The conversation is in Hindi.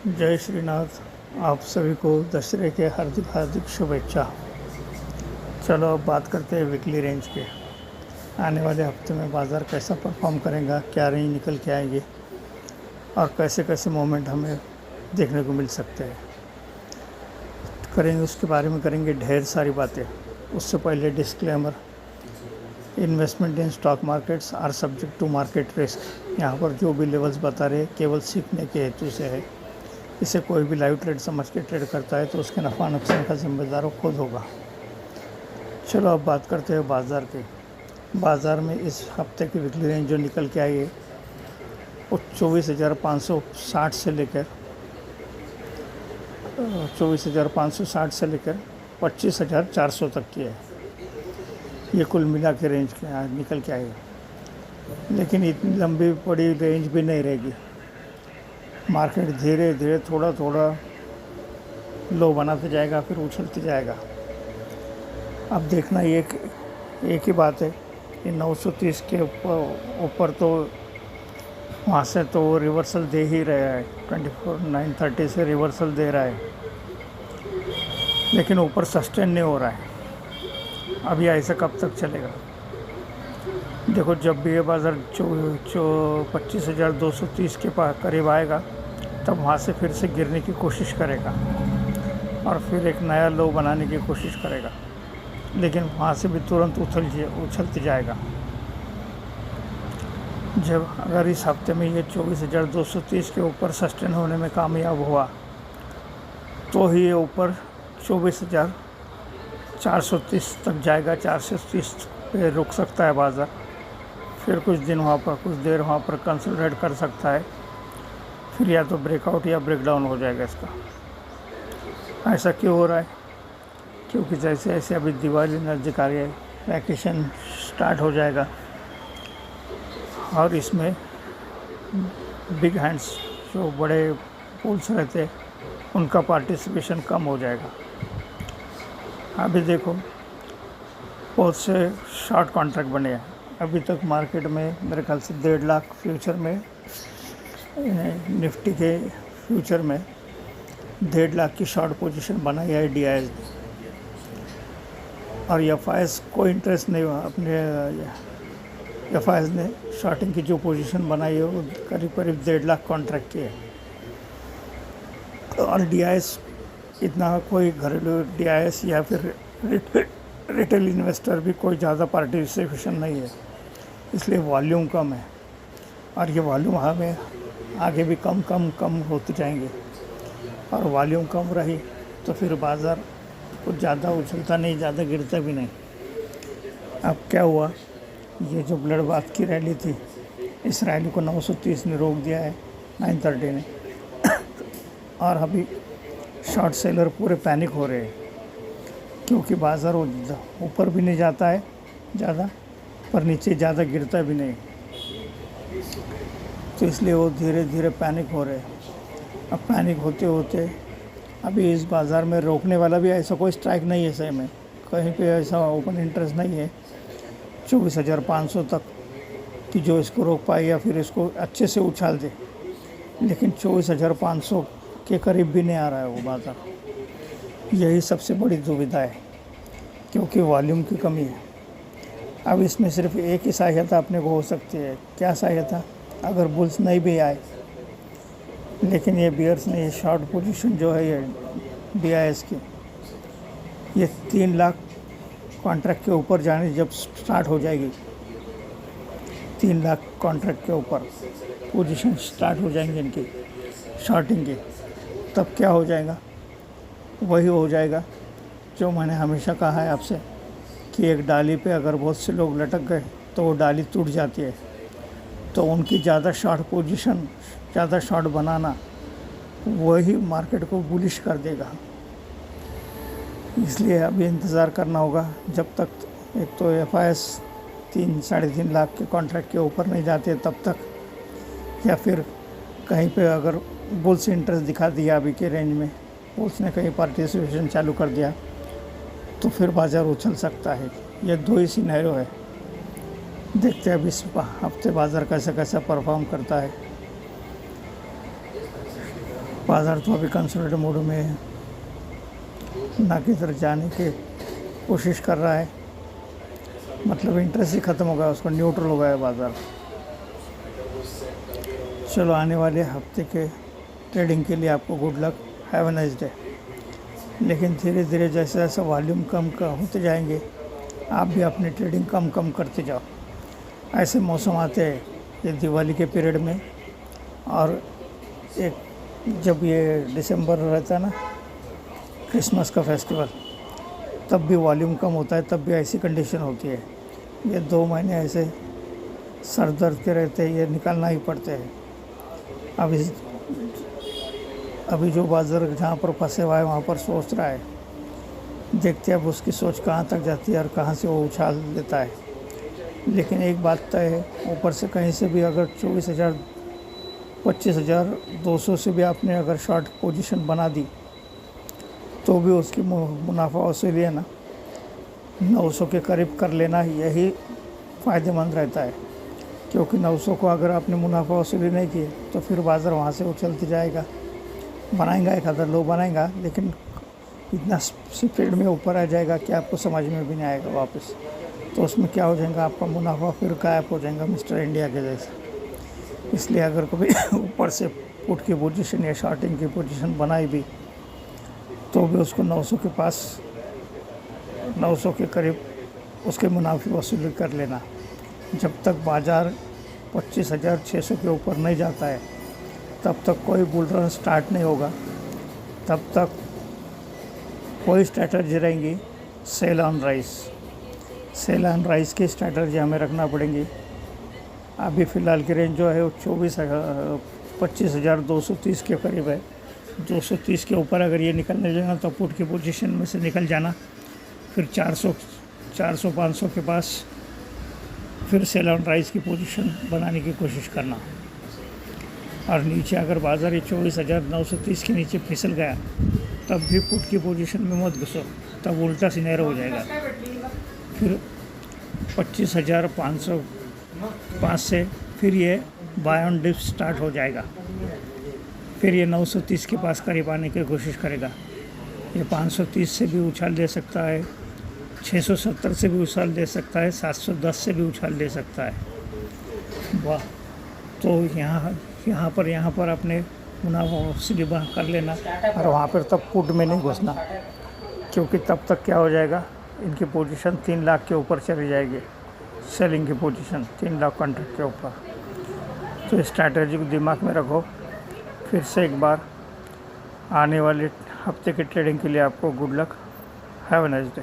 जय श्रीनाथ। आप सभी को दशहरे के हार्दिक हार्दिक शुभेच्छा। चलो अब बात करते हैं वीकली रेंज के। आने वाले हफ्ते में बाज़ार कैसा परफॉर्म करेगा, क्या रेंज निकल के आएंगे और कैसे कैसे मोमेंट हमें देखने को मिल सकते हैं, करेंगे उसके बारे में करेंगे ढेर सारी बातें। उससे पहले disclaimer, investment in stock markets are subject to market risk. यहाँ पर जो भी लेवल्स बता रहे केवल सीखने के हेतु से है। इसे कोई भी लाइव ट्रेड समझ के ट्रेड करता है तो उसके नफ़ा नुकसान का जिम्मेदार खुद होगा। चलो अब बात करते हैं बाज़ार के। बाज़ार में इस हफ्ते की वीकली रेंज जो निकल के आई है वो 24,560 से लेकर 25,400 तक की है। ये कुल मिला के रेंज के निकल के आई है, लेकिन इतनी लंबी बड़ी रेंज भी नहीं रहेगी। मार्केट धीरे धीरे थोड़ा थोड़ा लो बनाते जाएगा, फिर उछलते जाएगा। अब देखना एक ही बात है कि 930 के ऊपर तो वहाँ से तो रिवर्सल दे ही रहा है, 24,930 से रिवर्सल दे रहा है, लेकिन ऊपर सस्टेन नहीं हो रहा है। अभी ऐसा कब तक चलेगा? देखो, जब भी ये बाज़ार 25,230 के करीब आएगा तब वहाँ से फिर से गिरने की कोशिश करेगा और फिर एक नया लो बनाने की कोशिश करेगा, लेकिन वहाँ से भी तुरंत उछलते जाएगा। जब अगर इस हफ्ते में ये 24,230 के ऊपर सस्टेन होने में कामयाब हुआ तो ही ये ऊपर 24,430 तक जाएगा। 430 पे रुक सकता है बाज़ार, फिर कुछ दिन वहाँ पर, कुछ देर वहाँ पर कंसोलिडेट कर सकता है, फिर या तो ब्रेकआउट या ब्रेकडाउन हो जाएगा इसका। ऐसा क्यों हो रहा है? क्योंकि जैसे जैसे अभी दिवाली नज़दीक आ रही है, वैकेशन स्टार्ट हो जाएगा और इसमें बिग हैंड्स जो बड़े पूल्स रहते उनका पार्टिसिपेशन कम हो जाएगा। अभी देखो, बहुत से शॉर्ट कॉन्ट्रैक्ट बने हैं। अभी तक मार्केट में मेरे ख्याल से 1.5 लाख फ्यूचर में, निफ्टी के फ्यूचर में 1.5 लाख की शॉर्ट पोजीशन बनाई है DIS ने, और FIS को इंटरेस्ट नहीं हुआ। अपने FIS ने शॉर्टिंग की जो पोजीशन बनाई है वो करीब 1.5 लाख कॉन्ट्रैक्ट की है, और DIS इतना कोई घरेलू DIS या फिर रिटेल इन्वेस्टर भी कोई ज़्यादा पार्टिसिपेशन नहीं है, इसलिए वॉल्यूम कम है, और ये वॉल्यूम हमें आगे भी कम होते जाएंगे। और वॉल्यूम कम रही तो फिर बाज़ार कुछ ज़्यादा उछलता नहीं, ज़्यादा गिरता भी नहीं। अब क्या हुआ, ये जो ब्लडबाथ की रैली थी, इस रैली को 930 ने रोक दिया है, 930 ने और अभी शॉर्ट सेलर पूरे पैनिक हो रहे हैं, क्योंकि बाज़ार ऊपर भी नहीं जाता है ज़्यादा, पर नीचे ज़्यादा गिरता भी नहीं, तो इसलिए वो धीरे धीरे पैनिक हो रहे हैं। अब पैनिक होते होते अभी इस बाज़ार में रोकने वाला भी ऐसा कोई स्ट्राइक नहीं है, सही में कहीं पे ऐसा ओपन इंटरेस्ट नहीं है 24,500 तक कि जो इसको रोक पाए या फिर इसको अच्छे से उछाल दे, लेकिन 24,500 के करीब भी नहीं आ रहा है वो बाज़ार। यही सबसे बड़ी दुविधा है, क्योंकि वॉल्यूम की कमी है। अब इसमें सिर्फ एक ही सहायता अपने को हो सकती है। क्या सहायता? अगर बुल्स नहीं भी आए, लेकिन ये बियर्स ने ये शॉर्ट पोजीशन जो है ये DIS की, ये 3 लाख कॉन्ट्रैक्ट के ऊपर जाने जब स्टार्ट हो जाएगी, 3 लाख कॉन्ट्रैक्ट के ऊपर पोजीशन स्टार्ट हो जाएंगे इनकी शॉर्टिंग की, तब क्या हो जाएगा? वही हो जाएगा जो मैंने हमेशा कहा है आपसे कि एक डाली पे अगर बहुत से लोग लटक गए तो वो डाली टूट जाती है, तो उनकी ज़्यादा शॉर्ट पोजीशन, ज़्यादा शॉर्ट बनाना वही मार्केट को बुलिश कर देगा। इसलिए अभी इंतज़ार करना होगा जब तक एक तो FIS 3-3.5 लाख के कॉन्ट्रैक्ट के ऊपर नहीं जाते तब तक, या फिर कहीं पे अगर बुल्स इंटरेस्ट दिखा दिया अभी के रेंज में, बुल्स ने कहीं पार्टिसिपेशन चालू कर दिया तो फिर बाज़ार उछल सकता है। ये 2 ही सिनेरियो है। देखते हैं अब इस हफ्ते बाज़ार कैसा कैसा परफॉर्म करता है। बाज़ार तो अभी कंसोलिडेट मोड में है, ना की तरफ जाने की कोशिश कर रहा है, मतलब इंटरेस्ट ही ख़त्म हो गया उसको, न्यूट्रल हो गया है बाज़ार। चलो आने वाले हफ्ते के ट्रेडिंग के लिए आपको good luck, have a nice day. लेकिन धीरे धीरे जैसे जैसे वॉल्यूम कम होते जाएंगे, आप भी अपनी ट्रेडिंग कम करते जाओ। ऐसे मौसम आते हैं ये दिवाली के पीरियड में, और एक जब ये दिसंबर रहता है ना, क्रिसमस का फेस्टिवल, तब भी वॉल्यूम कम होता है, तब भी ऐसी कंडीशन होती है। ये 2 महीने ऐसे सर दर्द के रहते हैं, ये निकालना ही पड़ते हैं। अभी जो बाज़ार जहाँ पर फंसे हुआ है वहाँ पर सोच रहा है, देखते हैं अब उसकी सोच कहाँ तक जाती है और कहाँ से वो उछाल देता है। लेकिन एक बात तय है, ऊपर से कहीं से भी अगर 24,000 25,200 से भी आपने अगर शॉर्ट पोजीशन बना दी, तो भी उसकी मुनाफा वसूली है ना 900 के करीब कर लेना, यही फ़ायदेमंद रहता है। क्योंकि 900 को अगर आपने मुनाफा वसूली नहीं की तो फिर बाज़ार वहाँ से उछलती जाएगा, बनाएगा एक आधा लो बनाएगा, लेकिन इतना स्पीड में ऊपर आ जाएगा कि आपको समझ में भी नहीं आएगा वापस। तो उसमें क्या हो जाएगा, आपका मुनाफा फिर गायब हो जाएगा मिस्टर इंडिया के जैसे। इसलिए अगर कभी ऊपर से पुट की पोजीशन या शॉर्टिंग की पोजीशन बनाई भी, तो भी उसको 900 के पास, 900 के करीब उसके मुनाफे वसूली कर लेना। जब तक बाज़ार 25,600 के ऊपर नहीं जाता है, तब तक कोई बुल रन स्टार्ट नहीं होगा। तब तक कोई स्ट्रैटेजी रहेंगी सेल ऑन राइस की स्ट्रैटेजी हमें रखना पड़ेंगी। अभी फ़िलहाल की रेंज जो है वो 25,230 के करीब है। 230 के ऊपर अगर ये निकलने जाना तो पुट की पोजीशन में से निकल जाना, फिर 400-500 के पास फिर सेल ऑन राइस की पोजीशन बनाने की कोशिश करना। और नीचे अगर बाज़ार ये 24,930 के नीचे फिसल गया, तब भी पुट की पोजीशन में मत घुसो, तब उल्टा सिनेरियो हो जाएगा। फिर 25,505 से फिर ये बाय ऑन डिप स्टार्ट हो जाएगा। फिर ये 930 के पास करीब आने की कोशिश करेगा। ये 530 से भी उछाल दे सकता है, 670 से भी उछाल दे सकता है, 710 से भी उछाल दे सकता है। वाह, तो यहाँ पर अपने मुनाफा वसूली कर लेना, और वहाँ पर तब पुट में नहीं घुसना, क्योंकि तब तक क्या हो जाएगा, इनकी पोजीशन 3 लाख के ऊपर चली जाएगी। सेलिंग की पोजीशन 3 लाख कॉन्ट्रैक्ट के ऊपर। तो इस स्ट्रैटेजी को दिमाग में रखो। फिर से एक बार आने वाले हफ्ते के ट्रेडिंग के लिए आपको good luck, have a nice day.